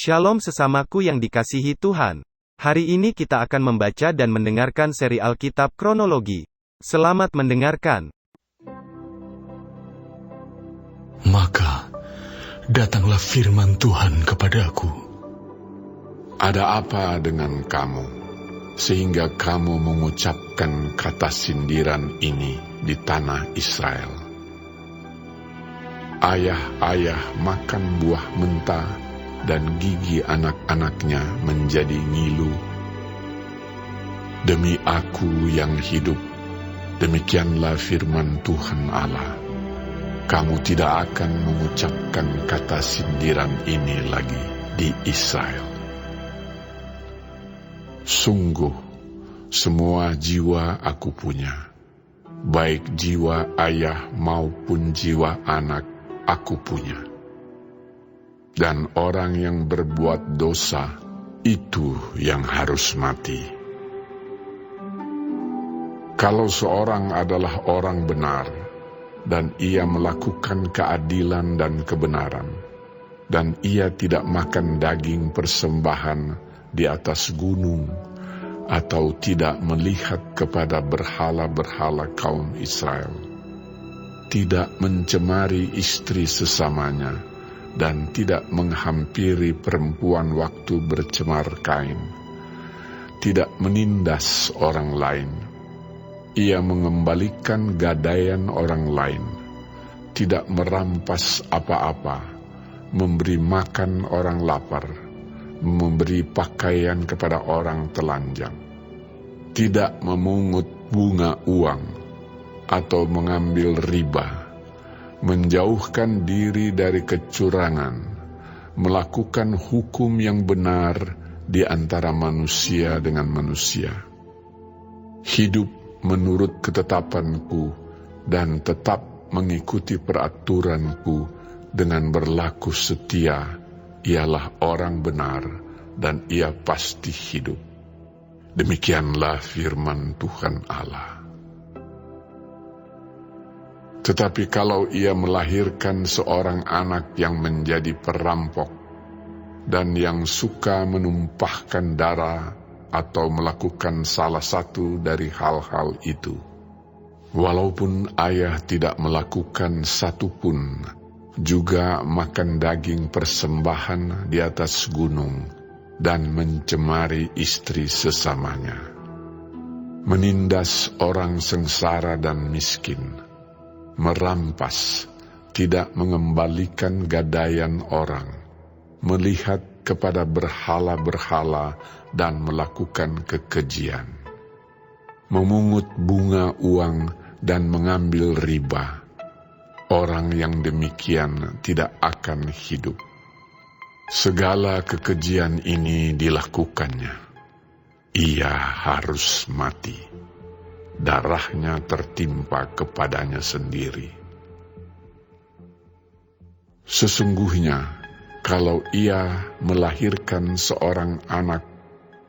Shalom sesamaku yang dikasihi Tuhan. Hari ini kita akan membaca dan mendengarkan seri Alkitab Kronologi. Selamat mendengarkan. Maka datanglah firman Tuhan kepadaku. Ada apa dengan kamu, sehingga kamu mengucapkan kata sindiran ini di tanah Israel? Ayah-ayah makan buah mentah, dan gigi anak-anaknya menjadi ngilu. Demi Aku yang hidup, demikianlah firman Tuhan Allah, kamu tidak akan mengucapkan kata sindiran ini lagi di Israel. Sungguh, semua jiwa Aku punya, baik jiwa ayah maupun jiwa anak Aku punya. Dan orang yang berbuat dosa, itu yang harus mati. Kalau seorang adalah orang benar, dan ia melakukan keadilan dan kebenaran, dan ia tidak makan daging persembahan di atas gunung, atau tidak melihat kepada berhala-berhala kaum Israel, tidak mencemari istri sesamanya, dan tidak menghampiri perempuan waktu bercemar kain, tidak menindas orang lain, ia mengembalikan gadaian orang lain, tidak merampas apa-apa, memberi makan orang lapar, memberi pakaian kepada orang telanjang, tidak memungut bunga uang, atau mengambil riba, menjauhkan diri dari kecurangan, melakukan hukum yang benar di antara manusia dengan manusia, hidup menurut ketetapan-Ku dan tetap mengikuti peraturan-Ku dengan berlaku setia, ialah orang benar dan ia pasti hidup. Demikianlah firman Tuhan Allah. Tetapi kalau ia melahirkan seorang anak yang menjadi perampok, dan yang suka menumpahkan darah atau melakukan salah satu dari hal-hal itu, walaupun ayah tidak melakukan satu pun, juga makan daging persembahan di atas gunung, dan mencemari istri sesamanya, menindas orang sengsara dan miskin, merampas, tidak mengembalikan gadaian orang, melihat kepada berhala-berhala dan melakukan kekejian, memungut bunga uang dan mengambil riba, orang yang demikian tidak akan hidup. Segala kekejian ini dilakukannya, ia harus mati. Darahnya tertimpa kepadanya sendiri. Sesungguhnya, kalau ia melahirkan seorang anak,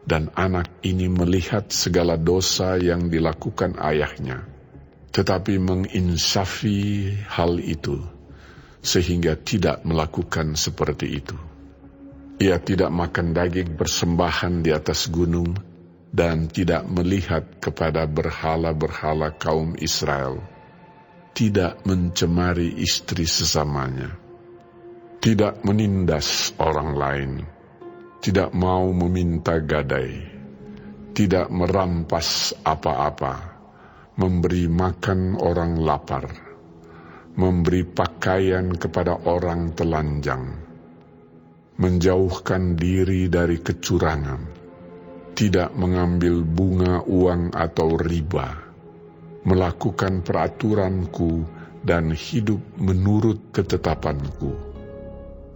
dan anak ini melihat segala dosa yang dilakukan ayahnya, tetapi menginsafi hal itu, sehingga tidak melakukan seperti itu. Ia tidak makan daging persembahan di atas gunung, dan tidak melihat kepada berhala-berhala kaum Israel, tidak mencemari istri sesamanya, tidak menindas orang lain, tidak mau meminta gadai, tidak merampas apa-apa, memberi makan orang lapar, memberi pakaian kepada orang telanjang, menjauhkan diri dari kecurangan, tidak mengambil bunga uang atau riba, melakukan peraturan-Ku dan hidup menurut ketetapan-Ku.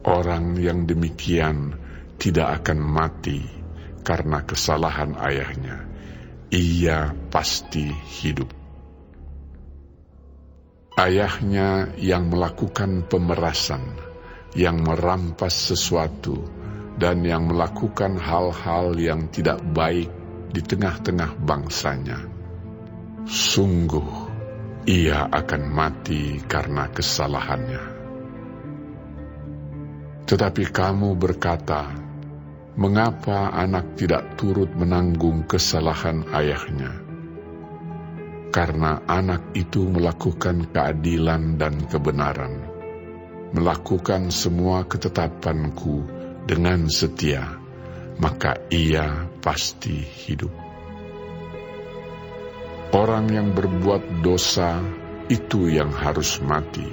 Orang yang demikian tidak akan mati karena kesalahan ayahnya, ia pasti hidup. Ayahnya yang melakukan pemerasan, yang merampas sesuatu, dan yang melakukan hal-hal yang tidak baik di tengah-tengah bangsanya, sungguh ia akan mati karena kesalahannya. Tetapi kamu berkata, Mengapa anak tidak turut menanggung kesalahan ayahnya? Karena anak itu melakukan keadilan dan kebenaran, melakukan semua ketetapanku dengan setia, maka ia pasti hidup. Orang yang berbuat dosa itu yang harus mati.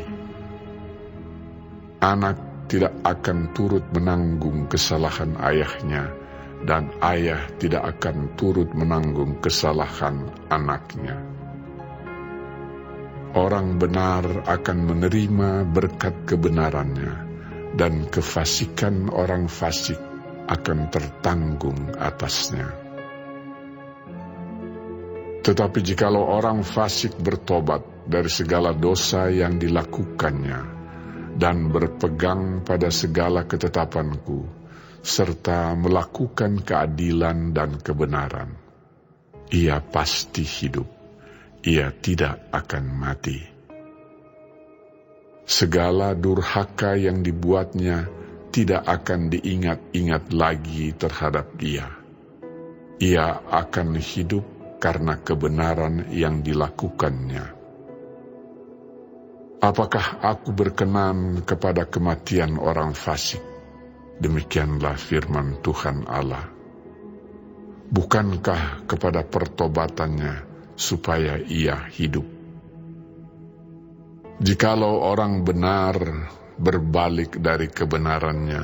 Anak tidak akan turut menanggung kesalahan ayahnya, dan ayah tidak akan turut menanggung kesalahan anaknya. Orang benar akan menerima berkat kebenarannya, dan kefasikan orang fasik akan tertanggung atasnya. Tetapi jikalau orang fasik bertobat dari segala dosa yang dilakukannya, dan berpegang pada segala ketetapanku, serta melakukan keadilan dan kebenaran, ia pasti hidup. Ia tidak akan mati. Segala durhaka yang dibuatnya tidak akan diingat-ingat lagi terhadap dia. Ia akan hidup karena kebenaran yang dilakukannya. Apakah aku berkenan kepada kematian orang fasik? Demikianlah firman Tuhan Allah. Bukankah kepada pertobatannya supaya ia hidup? Jikalau orang benar berbalik dari kebenarannya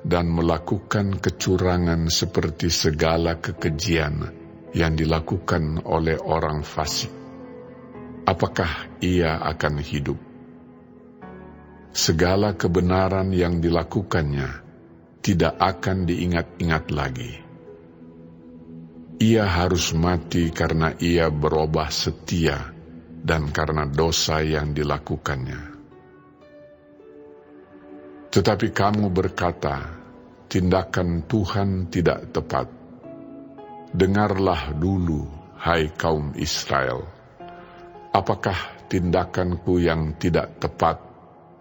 dan melakukan kecurangan seperti segala kekejian yang dilakukan oleh orang fasik, apakah ia akan hidup? Segala kebenaran yang dilakukannya tidak akan diingat-ingat lagi. Ia harus mati karena ia berubah setia dan karena dosa yang dilakukannya. Tetapi kamu berkata, tindakan Tuhan tidak tepat. Dengarlah dulu, hai kaum Israel. Apakah tindakanku yang tidak tepat,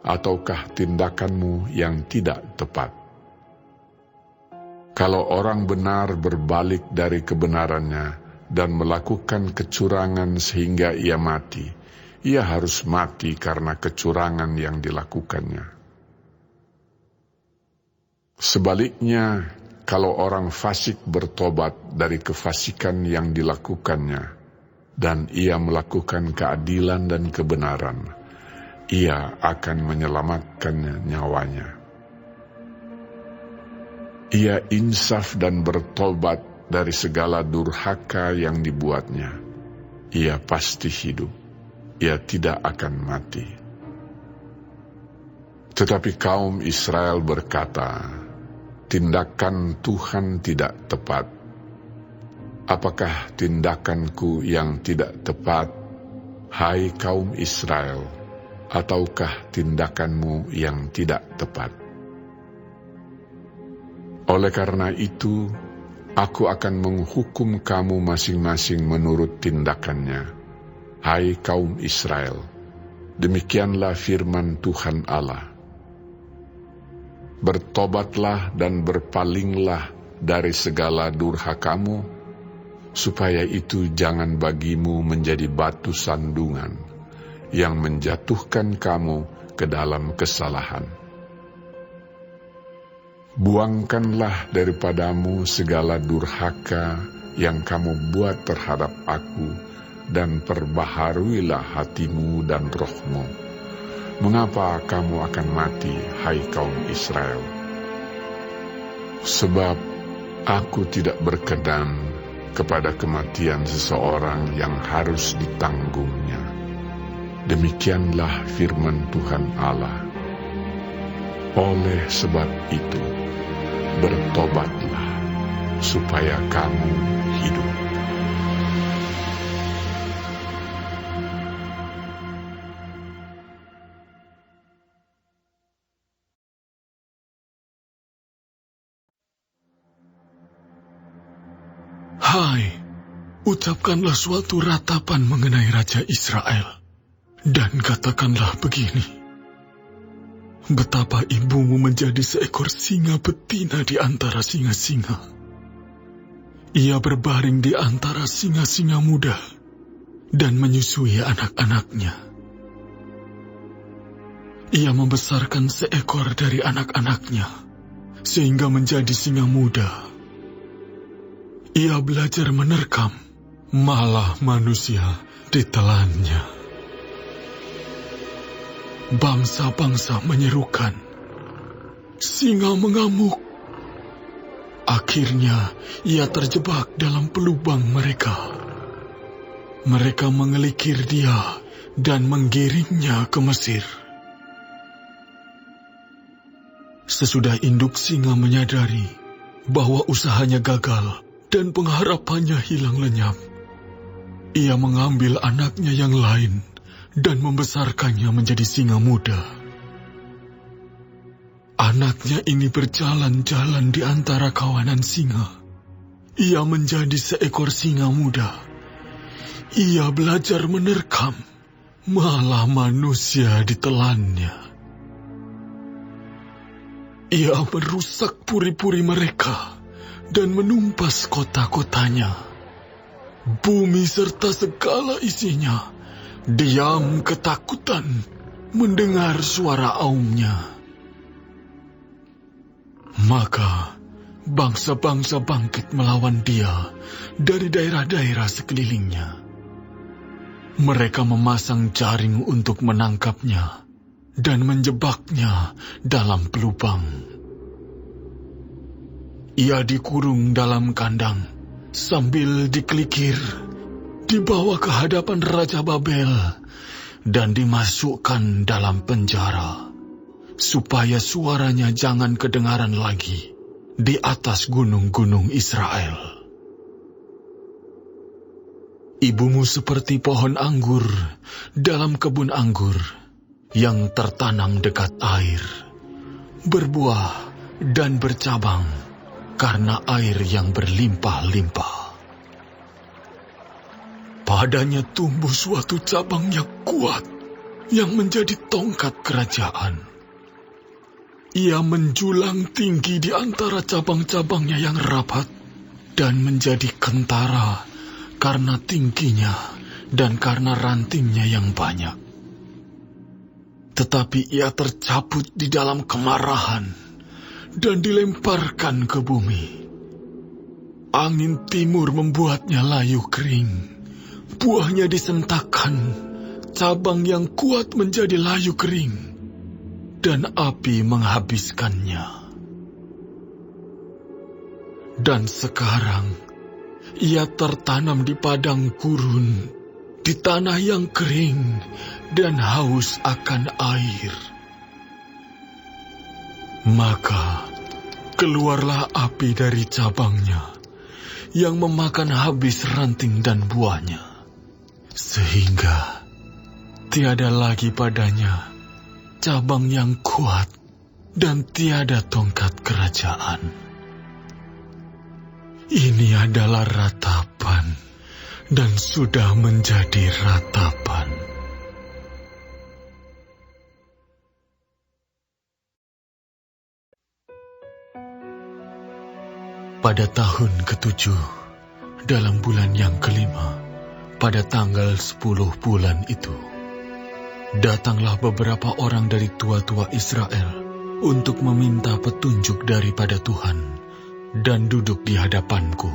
ataukah tindakanmu yang tidak tepat? Kalau orang benar berbalik dari kebenarannya dan melakukan kecurangan sehingga ia mati, ia harus mati karena kecurangan yang dilakukannya. Sebaliknya, kalau orang fasik bertobat dari kefasikan yang dilakukannya, dan ia melakukan keadilan dan kebenaran, ia akan menyelamatkan nyawanya. Ia insaf dan bertobat dari segala durhaka yang dibuatnya. Ia pasti hidup. Ia tidak akan mati. Tetapi kaum Israel berkata, tindakan Tuhan tidak tepat. Apakah tindakanku yang tidak tepat, hai kaum Israel, ataukah tindakanmu yang tidak tepat? Oleh karena itu, aku akan menghukum kamu masing-masing menurut tindakannya, hai kaum Israel. Demikianlah firman Tuhan Allah. Bertobatlah dan berpalinglah dari segala durhakamu, supaya itu jangan bagimu menjadi batu sandungan yang menjatuhkan kamu ke dalam kesalahan. Buangkanlah daripadamu segala durhaka yang kamu buat terhadap aku, dan perbaharuilah hatimu dan rohmu. Mengapa kamu akan mati, hai kaum Israel? Sebab aku tidak berkenan kepada kematian seseorang yang harus ditanggungnya. Demikianlah firman Tuhan Allah. Oleh sebab itu, bertobatlah supaya kamu hidup. Hai, ucapkanlah suatu ratapan mengenai Raja Israel, dan katakanlah begini. betapa ibumu menjadi seekor singa betina di antara singa-singa. Ia berbaring di antara singa-singa muda dan menyusui anak-anaknya. Ia membesarkan seekor dari anak-anaknya, sehingga menjadi singa muda. Ia belajar menerkam, malah manusia ditelannya. Bangsa-bangsa menyerukan, singa mengamuk. Akhirnya ia terjebak dalam pelubang mereka. Mereka mengelikir dia dan menggiringnya ke Mesir. Sesudah induk singa menyadari bahwa usahanya gagal dan pengharapannya hilang lenyap, ia mengambil anaknya yang lain dan membesarkannya menjadi singa muda. Anaknya ini berjalan-jalan di antara kawanan singa. Ia menjadi seekor singa muda. Ia belajar menerkam, malah manusia ditelannya. Ia merusak puri-puri mereka dan menumpas kota-kotanya. Bumi serta segala isinya diam ketakutan mendengar suara aumnya. Maka bangsa-bangsa bangkit melawan dia dari daerah-daerah sekelilingnya. Mereka memasang jaring untuk menangkapnya dan menjebaknya dalam pelubang. Ia dikurung dalam kandang sambil dikelikir, dibawa ke hadapan Raja Babel dan dimasukkan dalam penjara, supaya suaranya jangan kedengaran lagi di atas gunung-gunung Israel. Ibumu seperti pohon anggur dalam kebun anggur yang tertanam dekat air, berbuah dan bercabang karena air yang berlimpah-limpah. Padanya tumbuh suatu cabang yang kuat, yang menjadi tongkat kerajaan. Ia menjulang tinggi di antara cabang-cabangnya yang rapat, dan menjadi kentara karena tingginya dan karena rantingnya yang banyak. Tetapi ia tercabut di dalam kemarahan dan dilemparkan ke bumi. Angin timur membuatnya layu kering, buahnya disentakkan, cabang yang kuat menjadi layu kering, dan api menghabiskannya. Dan sekarang ia tertanam di padang gurun, di tanah yang kering dan haus akan air. Maka keluarlah api dari cabangnya, yang memakan habis ranting dan buahnya, sehingga tiada lagi padanya cabang yang kuat dan tiada tongkat kerajaan. Ini adalah ratapan dan sudah menjadi ratapan. Pada tahun ke-7, dalam bulan yang ke-5, pada tanggal 10 bulan itu, datanglah beberapa orang dari tua-tua Israel untuk meminta petunjuk daripada Tuhan dan duduk di hadapanku.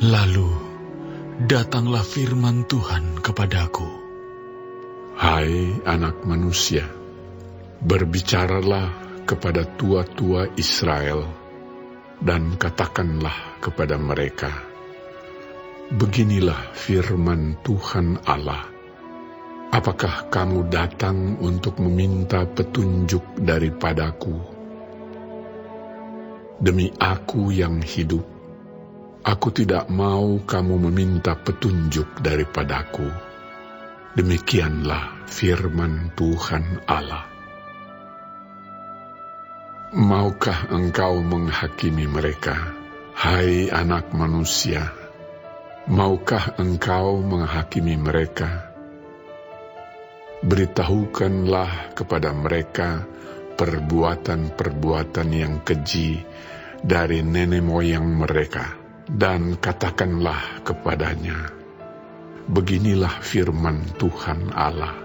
Lalu datanglah firman Tuhan kepadaku. Hai anak manusia, berbicaralah kepada tua-tua Israel, dan katakanlah kepada mereka, beginilah firman Tuhan Allah. Apakah kamu datang untuk meminta petunjuk daripadaku? Demi aku yang hidup, aku tidak mau kamu meminta petunjuk daripadaku. Demikianlah firman Tuhan Allah. Maukah engkau menghakimi mereka, hai anak manusia? Maukah engkau menghakimi mereka? Beritahukanlah kepada mereka perbuatan-perbuatan yang keji dari nenek moyang mereka, dan katakanlah kepadanya, beginilah firman Tuhan Allah.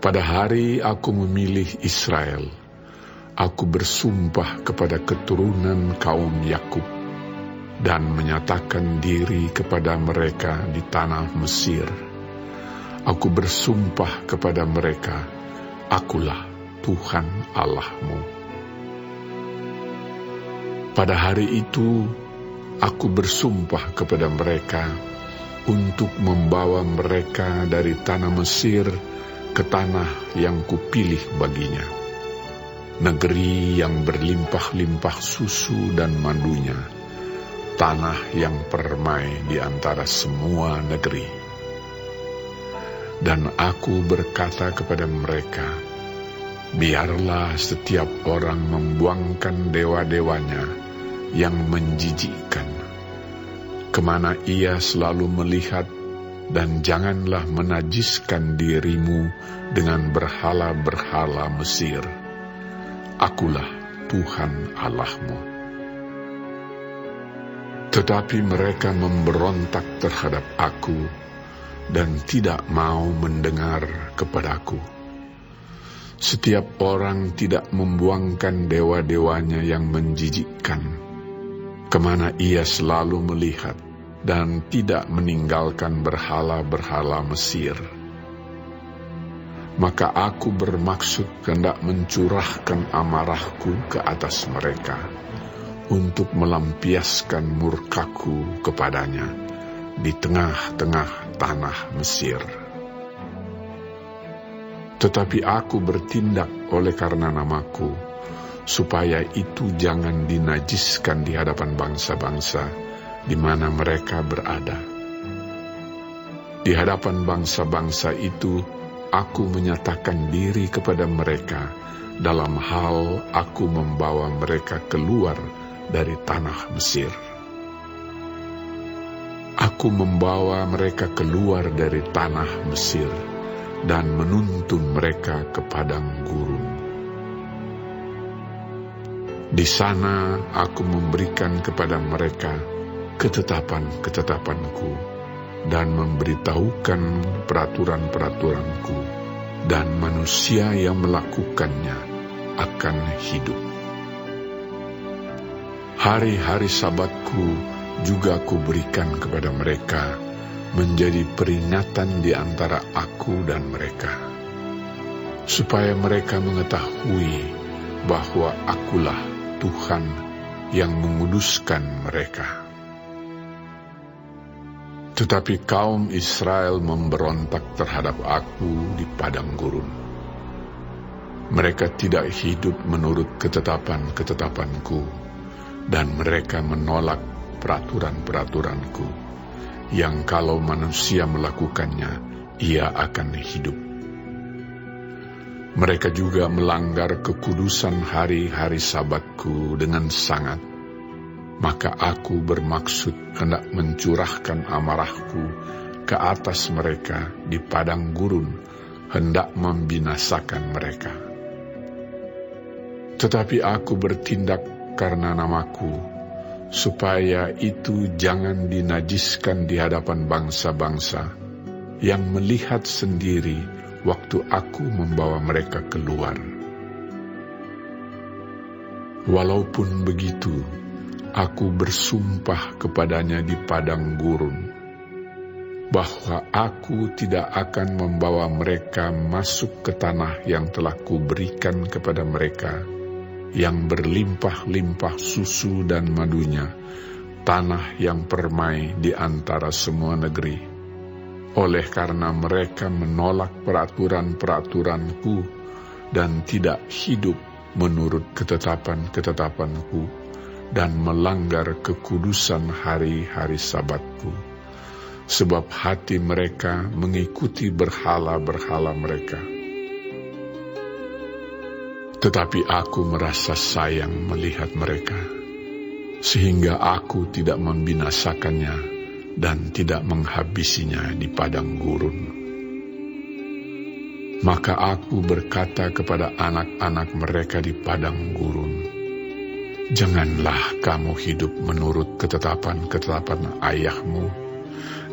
Pada hari aku memilih Israel, aku bersumpah kepada keturunan kaum Yakub, dan menyatakan diri kepada mereka di tanah Mesir. Aku bersumpah kepada mereka, akulah Tuhan Allahmu. Pada hari itu, aku bersumpah kepada mereka untuk membawa mereka dari tanah Mesir ke tanah yang kupilih baginya, negeri yang berlimpah-limpah susu dan madunya, tanah yang permai di antara semua negeri. Dan aku berkata kepada mereka, biarlah setiap orang membuangkan dewa-dewanya yang menjijikkan, kemana ia selalu melihat, dan janganlah menajiskan dirimu dengan berhala-berhala Mesir. Akulah Tuhan Allahmu. Tetapi mereka memberontak terhadap aku dan tidak mau mendengar kepadaku. Setiap orang tidak membuangkan dewa-dewanya yang menjijikkan, kemana ia selalu melihat, dan tidak meninggalkan berhala-berhala Mesir. Maka aku bermaksud hendak mencurahkan amarahku ke atas mereka, untuk melampiaskan murkaku kepadanya di tengah-tengah tanah Mesir. Tetapi aku bertindak oleh karena namaku, supaya itu jangan dinajiskan di hadapan bangsa-bangsa di mana mereka berada. Di hadapan bangsa-bangsa itu, aku menyatakan diri kepada mereka dalam hal aku membawa mereka keluar dari tanah Mesir. Aku membawa mereka keluar dari tanah Mesir dan menuntun mereka ke padang gurun. Di sana aku memberikan kepada mereka ketetapan-ketetapanku dan memberitahukan peraturan-peraturanku, dan manusia yang melakukannya akan hidup. Hari-hari Sabatku juga kuberikan kepada mereka menjadi peringatan di antara aku dan mereka, supaya mereka mengetahui bahwa akulah Tuhan yang menguduskan mereka. Tetapi kaum Israel memberontak terhadap aku di padang gurun. Mereka tidak hidup menurut ketetapan-ketetapanku, dan mereka menolak peraturan-peraturanku, yang kalau manusia melakukannya, ia akan hidup. Mereka juga melanggar kekudusan hari-hari Sabatku dengan sangat. Maka aku bermaksud hendak mencurahkan amarahku ke atas mereka di padang gurun, hendak membinasakan mereka. Tetapi aku bertindak karena namaku, supaya itu jangan dinajiskan di hadapan bangsa-bangsa yang melihat sendiri waktu aku membawa mereka keluar. Walaupun begitu, aku bersumpah kepadanya di padang gurun, bahwa aku tidak akan membawa mereka masuk ke tanah yang telah kuberikan kepada mereka, yang berlimpah-limpah susu dan madunya, tanah yang permai di antara semua negeri. Oleh karena mereka menolak peraturan-peraturanku dan tidak hidup menurut ketetapan-ketetapanku, dan melanggar kekudusan hari-hari Sabatku, sebab hati mereka mengikuti berhala-berhala mereka. Tetapi aku merasa sayang melihat mereka, sehingga aku tidak membinasakannya dan tidak menghabisinya di padang gurun. Maka aku berkata kepada anak-anak mereka di padang gurun, janganlah kamu hidup menurut ketetapan-ketetapan ayahmu,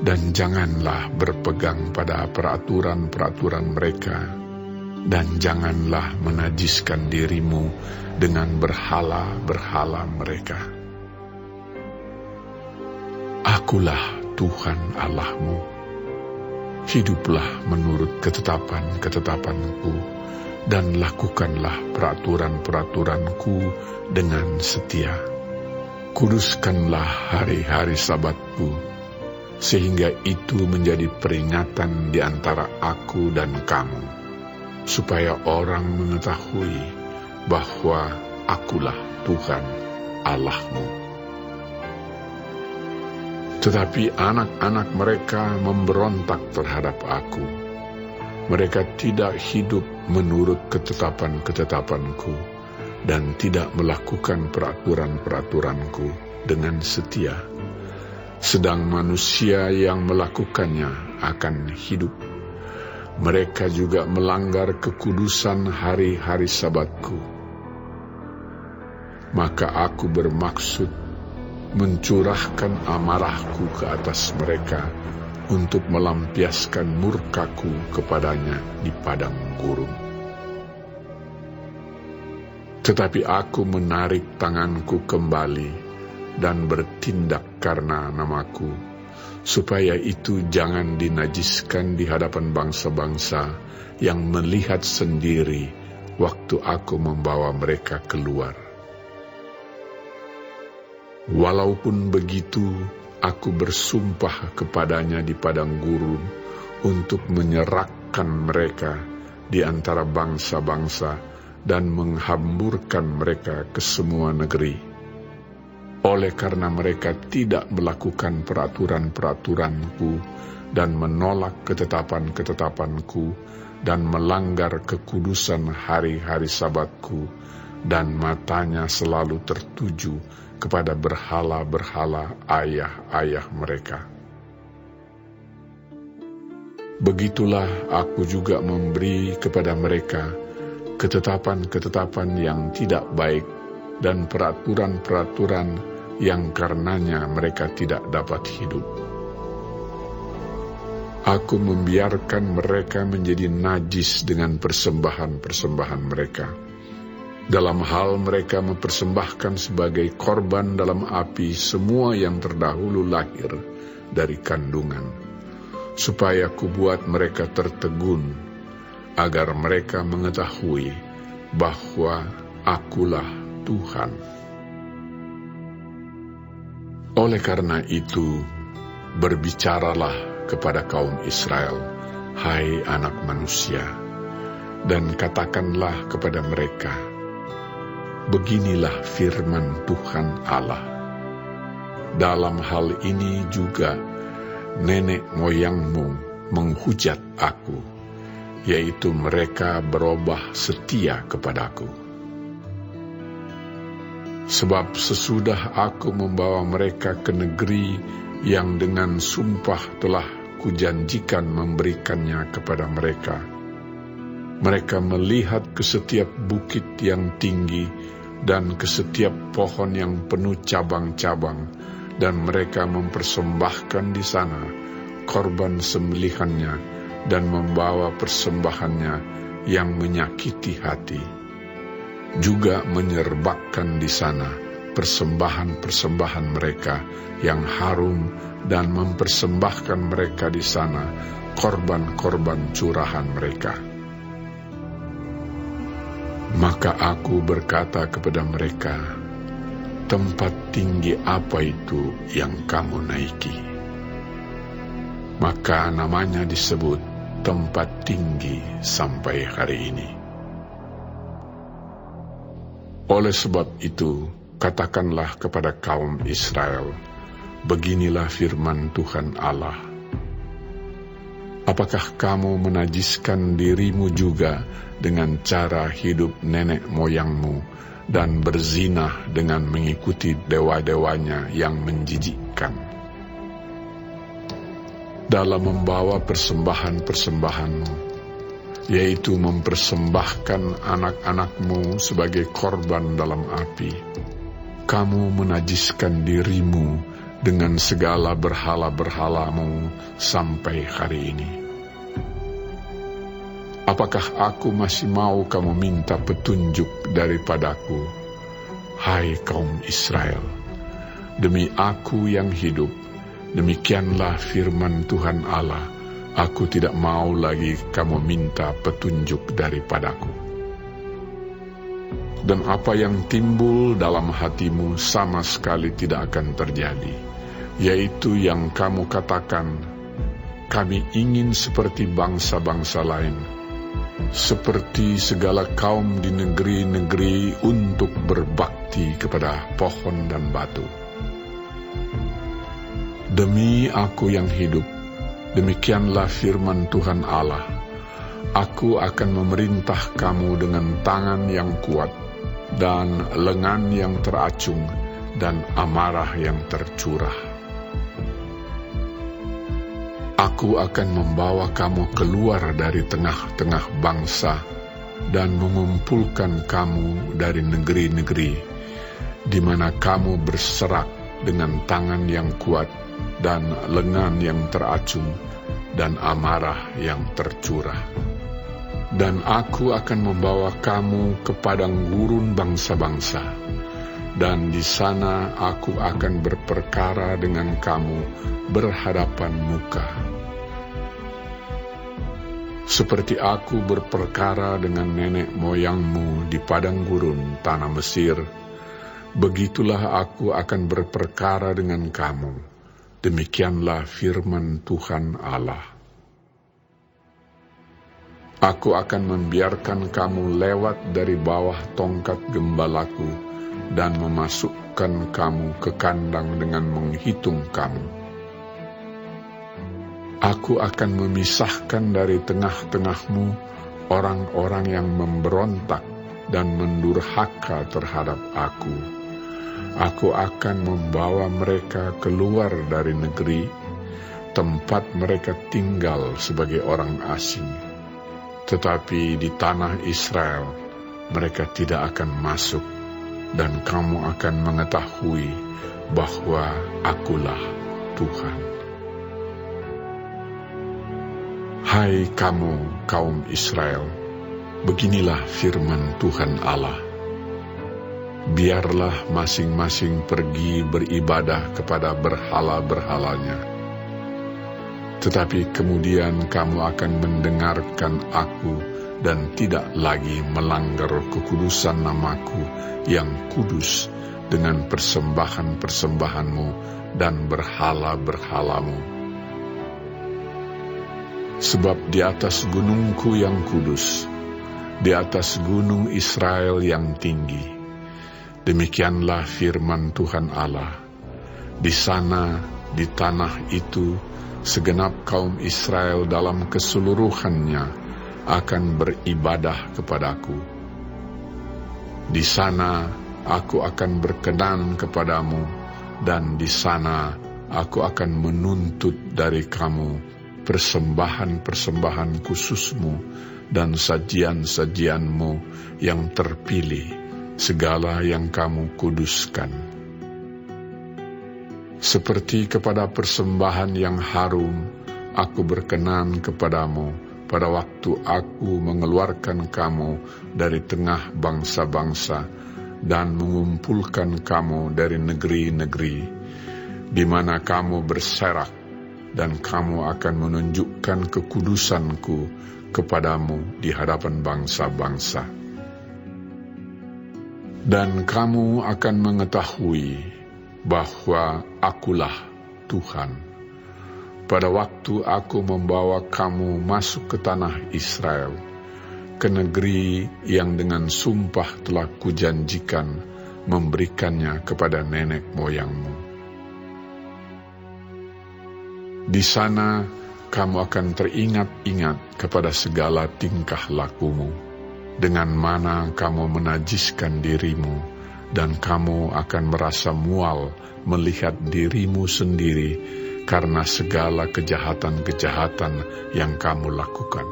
dan janganlah berpegang pada peraturan-peraturan mereka, dan janganlah menajiskan dirimu dengan berhala-berhala mereka. Akulah Tuhan Allahmu. Hiduplah menurut ketetapan-ketetapanku, dan lakukanlah peraturan-peraturanku dengan setia. Kuduskanlah hari-hari Sabatku, sehingga itu menjadi peringatan di antara aku dan kamu, supaya orang mengetahui bahwa akulah Tuhan Allahmu. Tetapi anak-anak mereka memberontak terhadap aku. Mereka tidak hidup menurut ketetapan-ketetapanku, dan tidak melakukan peraturan-peraturanku dengan setia. Sedang manusia yang melakukannya akan hidup. Mereka juga melanggar kekudusan hari-hari Sabatku. Maka aku bermaksud mencurahkan amarahku ke atas mereka untuk melampiaskan murkaku kepadanya di padang gurun. Tetapi aku menarik tanganku kembali dan bertindak karena namaku, supaya itu jangan dinajiskan di hadapan bangsa-bangsa yang melihat sendiri waktu aku membawa mereka keluar. Walaupun begitu, aku bersumpah kepadanya di padang gurun untuk menyerahkan mereka di antara bangsa-bangsa dan menghamburkan mereka ke semua negeri. Oleh karena mereka tidak melakukan peraturan-peraturanku dan menolak ketetapan-ketetapanku dan melanggar kekudusan hari-hari Sabatku, dan matanya selalu tertuju kepada berhala-berhala ayah-ayah mereka. Begitulah aku juga memberi kepada mereka ketetapan-ketetapan yang tidak baik dan peraturan-peraturan yang karenanya mereka tidak dapat hidup. Aku membiarkan mereka menjadi najis dengan persembahan-persembahan mereka. Dalam hal mereka mempersembahkan sebagai korban dalam api semua yang terdahulu lahir dari kandungan, supaya kubuat mereka tertegun, agar mereka mengetahui bahwa akulah Tuhan. Oleh karena itu, berbicaralah kepada kaum Israel, hai anak manusia, dan katakanlah kepada mereka, beginilah firman Tuhan Allah. Dalam hal ini juga nenek moyangmu menghujat aku, yaitu mereka berubah setia kepadaku. Sebab sesudah aku membawa mereka ke negeri yang dengan sumpah telah kujanjikan memberikannya kepada mereka, mereka melihat ke setiap bukit yang tinggi dan ke setiap pohon yang penuh cabang-cabang, dan mereka mempersembahkan di sana korban sembelihannya dan membawa persembahannya yang menyakiti hati. Juga menyerbakkan di sana persembahan-persembahan mereka yang harum, dan mempersembahkan mereka di sana korban-korban curahan mereka. Maka aku berkata kepada mereka, tempat tinggi apa itu yang kamu naiki? Maka namanya disebut tempat tinggi sampai hari ini. Oleh sebab itu, katakanlah kepada kaum Israel, beginilah firman Tuhan Allah. Apakah kamu menajiskan dirimu juga dengan cara hidup nenek moyangmu dan berzinah dengan mengikuti dewa-dewanya yang menjijikkan? Dalam membawa persembahan-persembahanmu yaitu mempersembahkan anak-anakmu sebagai korban dalam api. Kamu menajiskan dirimu dengan segala berhala-berhalamu sampai hari ini. Apakah aku masih mau kamu minta petunjuk daripadaku, hai kaum Israel? Demi aku yang hidup, demikianlah firman Tuhan Allah, aku tidak mau lagi kamu minta petunjuk daripadaku. Dan apa yang timbul dalam hatimu sama sekali tidak akan terjadi, yaitu yang kamu katakan, kami ingin seperti bangsa-bangsa lain, seperti segala kaum di negeri-negeri untuk berbakti kepada pohon dan batu. Demi aku yang hidup, demikianlah firman Tuhan Allah, aku akan memerintah kamu dengan tangan yang kuat, dan lengan yang teracung, dan amarah yang tercurah. Aku akan membawa kamu keluar dari tengah-tengah bangsa, dan mengumpulkan kamu dari negeri-negeri, di mana kamu berserak dengan tangan yang kuat, dan lengan yang teracung, dan amarah yang tercurah. Dan aku akan membawa kamu ke padang gurun bangsa-bangsa, dan di sana aku akan berperkara dengan kamu berhadapan muka. Seperti aku berperkara dengan nenek moyangmu di padang gurun tanah Mesir, begitulah aku akan berperkara dengan kamu. Demikianlah firman Tuhan Allah. Aku akan membiarkan kamu lewat dari bawah tongkat gembalaku, dan memasukkan kamu ke kandang dengan menghitung kamu. Aku akan memisahkan dari tengah-tengahmu orang-orang yang memberontak dan mendurhaka terhadap aku. Aku akan membawa mereka keluar dari negeri, tempat mereka tinggal sebagai orang asing. Tetapi di tanah Israel mereka tidak akan masuk, dan kamu akan mengetahui bahwa akulah Tuhan. Hai kamu kaum Israel, beginilah firman Tuhan Allah. Biarlah masing-masing pergi beribadah kepada berhala-berhalanya. Tetapi kemudian kamu akan mendengarkan aku dan tidak lagi melanggar kekudusan namaku yang kudus dengan persembahan-persembahanmu dan berhala-berhalamu. Sebab di atas gunungku yang kudus, di atas gunung Israel yang tinggi, demikianlah firman Tuhan Allah, di sana, di tanah itu, segenap kaum Israel dalam keseluruhannya akan beribadah kepadaku. Di sana aku akan berkenan kepadamu, dan di sana aku akan menuntut dari kamu persembahan-persembahan khususmu dan sajian-sajianmu yang terpilih, segala yang kamu kuduskan. Seperti kepada persembahan yang harum, aku berkenan kepadamu pada waktu aku mengeluarkan kamu dari tengah bangsa-bangsa dan mengumpulkan kamu dari negeri-negeri, di mana kamu berserak, dan kamu akan menunjukkan kekudusanku kepadamu di hadapan bangsa-bangsa. Dan kamu akan mengetahui bahwa akulah Tuhan, pada waktu aku membawa kamu masuk ke tanah Israel, ke negeri yang dengan sumpah telah kujanjikan memberikannya kepada nenek moyangmu. Di sana kamu akan teringat-ingat kepada segala tingkah lakumu, dengan mana kamu menajiskan dirimu, dan kamu akan merasa mual melihat dirimu sendiri karena segala kejahatan-kejahatan yang kamu lakukan.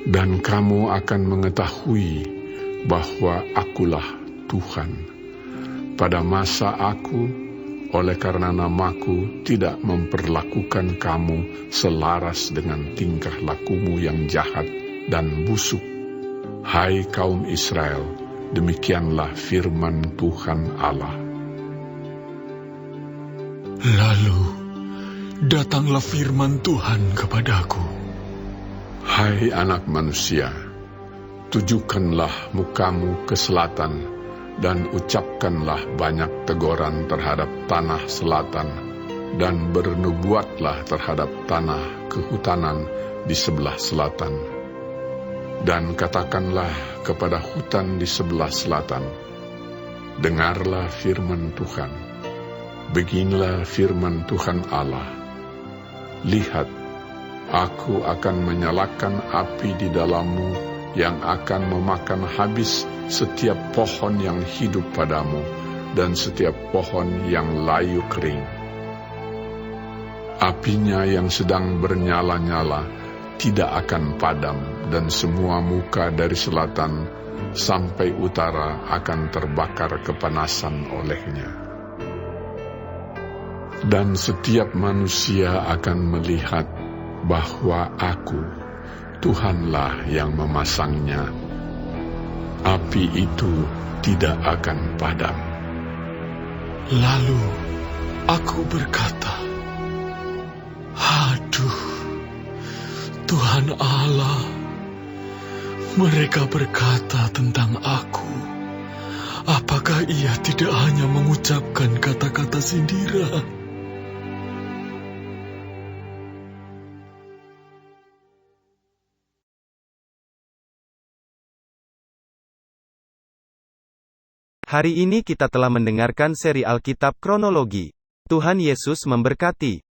Dan kamu akan mengetahui bahwa Akulah Tuhan. Pada masa Aku, oleh karena namaku, tidak memperlakukan kamu selaras dengan tingkah lakumu yang jahat dan busuk. Hai kaum Israel, demikianlah firman Tuhan Allah. Lalu, datanglah firman Tuhan kepadaku. Hai anak manusia, tujukanlah mukamu ke selatan, dan ucapkanlah banyak teguran terhadap tanah selatan, dan bernubuatlah terhadap tanah kehutanan di sebelah selatan. Dan katakanlah kepada hutan di sebelah selatan, dengarlah firman Tuhan. Beginilah firman Tuhan Allah. Lihat, Aku akan menyalakan api di dalammu yang akan memakan habis setiap pohon yang hidup padamu dan setiap pohon yang layu kering. Apinya yang sedang bernyala-nyala tidak akan padam, dan semua muka dari selatan sampai utara akan terbakar kepanasan olehnya. Dan setiap manusia akan melihat bahwa Aku, Tuhanlah yang memasangnya. Api itu tidak akan padam. Lalu aku berkata, "Aduh, Tuhan Allah, mereka berkata tentang aku. Apakah ia tidak hanya mengucapkan kata-kata sindiran?" Hari ini kita telah mendengarkan seri Alkitab Kronologi. Tuhan Yesus memberkati.